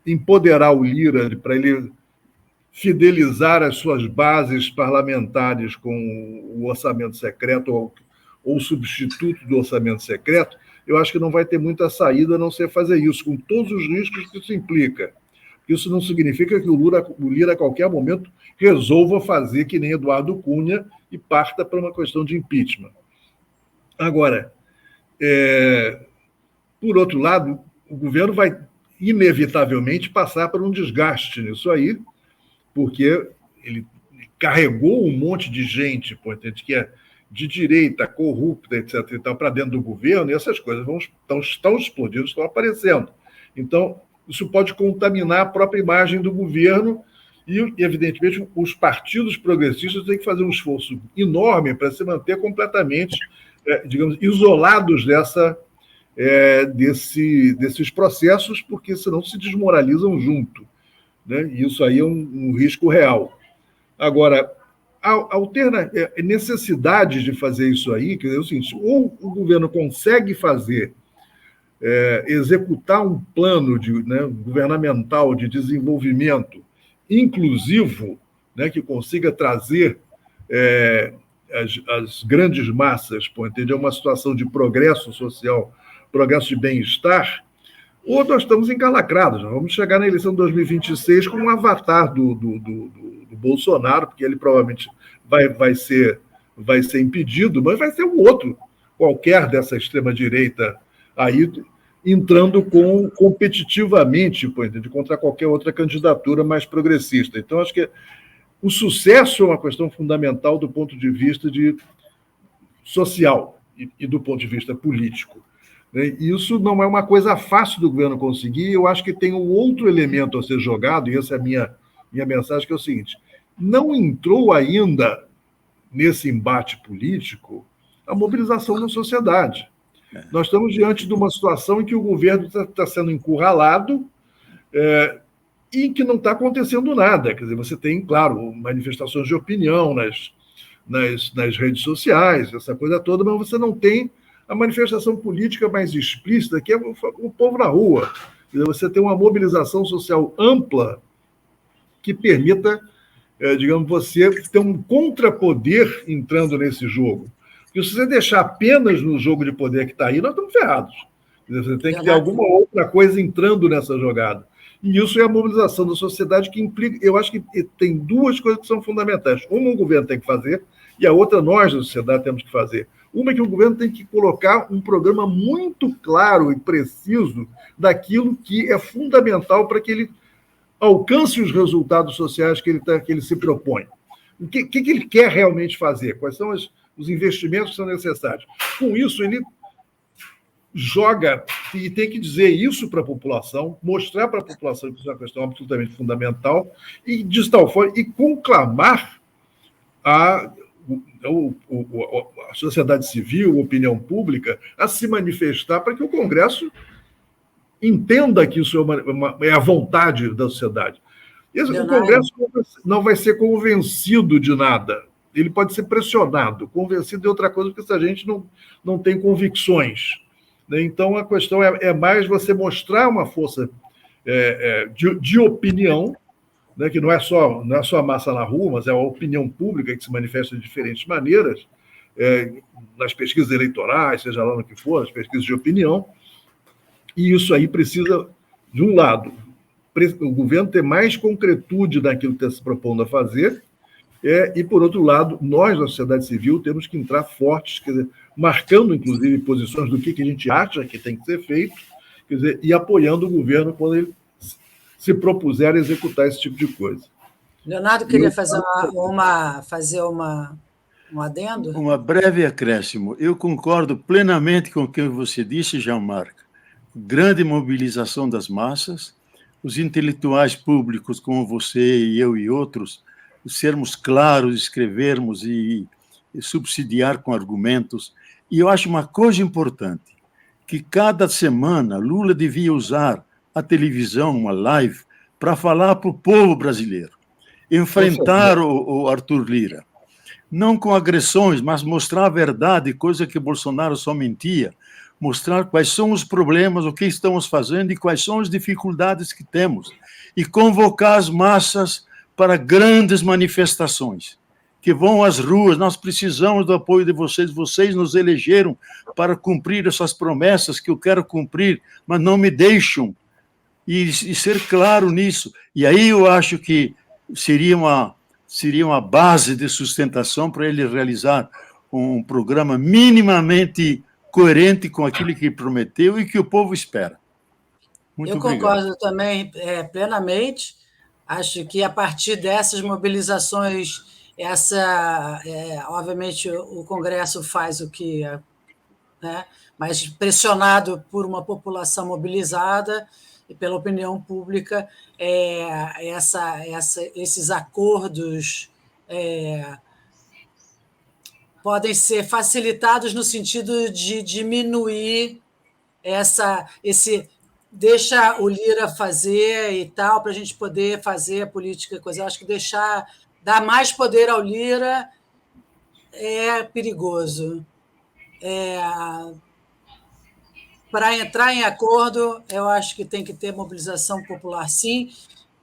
empoderar o Lira para ele fidelizar as suas bases parlamentares com o orçamento secreto ou o substituto do orçamento secreto, eu acho que não vai ter muita saída a não ser fazer isso, com todos os riscos que isso implica. Isso não significa que o Lira, a qualquer momento, resolva fazer que nem Eduardo Cunha e parta para uma questão de impeachment. Agora, por outro lado, o governo vai inevitavelmente passar por um desgaste nisso aí, porque ele carregou um monte de gente, que é de direita, corrupta, etc., para dentro do governo, e essas coisas estão explodindo, estão aparecendo. Então, isso pode contaminar a própria imagem do governo e, evidentemente, os partidos progressistas têm que fazer um esforço enorme para se manter completamente, digamos, isolados desses processos, porque senão se desmoralizam junto. E isso aí é um risco real. Agora, a necessidade de fazer isso aí, quer dizer, é o seguinte, ou o governo consegue executar um plano governamental de desenvolvimento inclusivo, que consiga trazer as grandes massas, a uma situação de progresso social, progresso de bem-estar, ou nós estamos encalacrados. Nós vamos chegar na eleição de 2026 com um avatar do Bolsonaro, porque ele provavelmente vai ser impedido, mas vai ser um outro qualquer dessa extrema-direita aí, entrando competitivamente contra qualquer outra candidatura mais progressista. Então, acho que o sucesso é uma questão fundamental do ponto de vista social e do ponto de vista político. Isso não é uma coisa fácil do governo conseguir. Eu acho que tem um outro elemento a ser jogado, e essa é a minha mensagem, que é o seguinte: não entrou ainda nesse embate político a mobilização da sociedade. Nós estamos diante de uma situação em que o governo está sendo encurralado e em que não está acontecendo nada. Quer dizer, você tem, claro, manifestações de opinião nas redes sociais, essa coisa toda, mas você não tem a manifestação política mais explícita, que é o povo na rua. Quer dizer, você tem uma mobilização social ampla que permita, digamos, você ter um contrapoder entrando nesse jogo. Porque se você deixar apenas no jogo de poder que está aí, nós estamos ferrados. Quer dizer, você tem que ter alguma outra coisa entrando nessa jogada. E isso é a mobilização da sociedade, que implica. Eu acho que tem duas coisas que são fundamentais. Uma, o governo tem que fazer, e a outra, nós, da sociedade, temos que fazer. Uma é que o governo tem que colocar um programa muito claro e preciso daquilo que é fundamental para que ele alcance os resultados sociais que ele se propõe. O que ele quer realmente fazer? Quais são os investimentos que são necessários? Com isso, ele joga e tem que dizer isso para a população, mostrar para a população que isso é uma questão absolutamente fundamental, e de tal forma, e conclamar a sociedade civil, a opinião pública, a se manifestar para que o Congresso entenda que isso é a vontade da sociedade. O Congresso não vai ser convencido de nada. Ele pode ser pressionado. Convencido de outra coisa, porque essa gente não tem convicções. Então, a questão é mais você mostrar uma força de opinião, que não é só a massa na rua, mas é a opinião pública que se manifesta de diferentes maneiras, nas pesquisas eleitorais, seja lá no que for, nas pesquisas de opinião. E isso aí precisa, de um lado, o governo ter mais concretude naquilo que está se propondo a fazer, e, por outro lado, nós, da sociedade civil, temos que entrar fortes, quer dizer, marcando, inclusive, posições do que a gente acha que tem que ser feito, quer dizer, e apoiando o governo quando ele se propuser a executar esse tipo de coisa. Leonardo queria fazer um adendo? Um breve acréscimo. Eu concordo plenamente com o que você disse, Jean-Marc. Grande mobilização das massas, os intelectuais públicos como você e eu e outros, sermos claros, escrevermos e subsidiar com argumentos. E eu acho uma coisa importante, que cada semana Lula devia usar a televisão, uma live, para falar para o povo brasileiro, enfrentar o Arthur Lira. Não com agressões, mas mostrar a verdade, coisa que Bolsonaro só mentia, mostrar quais são os problemas, o que estamos fazendo e quais são as dificuldades que temos, e convocar as massas para grandes manifestações, que vão às ruas. Nós precisamos do apoio de vocês, vocês nos elegeram para cumprir essas promessas que eu quero cumprir, mas não me deixam, e ser claro nisso. E aí eu acho que seria uma base de sustentação para ele realizar um programa minimamente coerente com aquilo que prometeu e que o povo espera. Muito obrigado. Concordo também plenamente. Acho que a partir dessas mobilizações, obviamente o Congresso faz o que, né, mas pressionado por uma população mobilizada e pela opinião pública, esses acordos podem ser facilitados no sentido de diminuir esse deixa o Lira fazer e tal, para a gente poder fazer a política coisa. Eu acho que dar mais poder ao Lira é perigoso. Para entrar em acordo, eu acho que tem que ter mobilização popular, sim.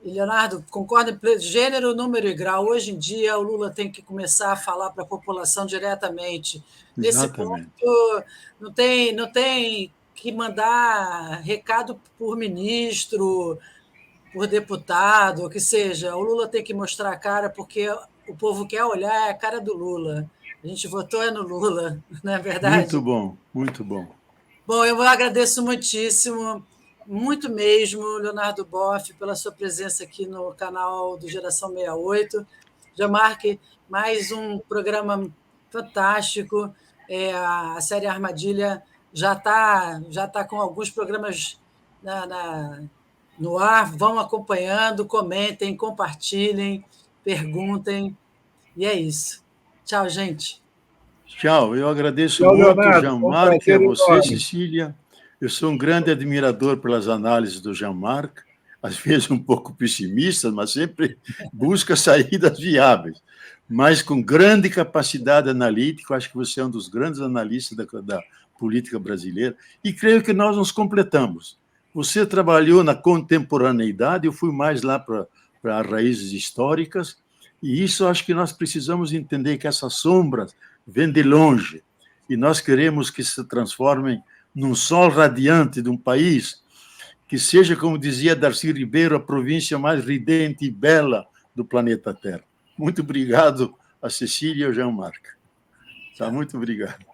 E, Leonardo, concorda em gênero, número e grau. Hoje em dia, o Lula tem que começar a falar para a população diretamente. Nesse ponto, não tem que mandar recado por ministro, por deputado, o que seja. O Lula tem que mostrar a cara, porque o povo quer olhar a cara do Lula. A gente votou no Lula, não é verdade? Muito bom, muito bom. Bom, eu agradeço muitíssimo, muito mesmo, Leonardo Boff, pela sua presença aqui no canal do Geração 68. Jean-Marc, mais um programa fantástico. A série Armadilha já tá com alguns programas no ar. Vão acompanhando, comentem, compartilhem, perguntem. E é isso. Tchau, gente. Tchau, eu agradeço muito, Jean-Marc, a você, Cecília. Eu sou um grande admirador pelas análises do Jean-Marc, às vezes um pouco pessimista, mas sempre busca saídas viáveis. Mas com grande capacidade analítica, acho que você é um dos grandes analistas da política brasileira, e creio que nós nos completamos. Você trabalhou na contemporaneidade, eu fui mais lá para as raízes históricas, e isso acho que nós precisamos entender, que essas sombras vêm de longe, e nós queremos que se transformem num sol radiante de um país que seja, como dizia Darcy Ribeiro, a província mais ridente e bela do planeta Terra. Muito obrigado a Cecília e ao Jean-Marc. Tá, muito obrigado.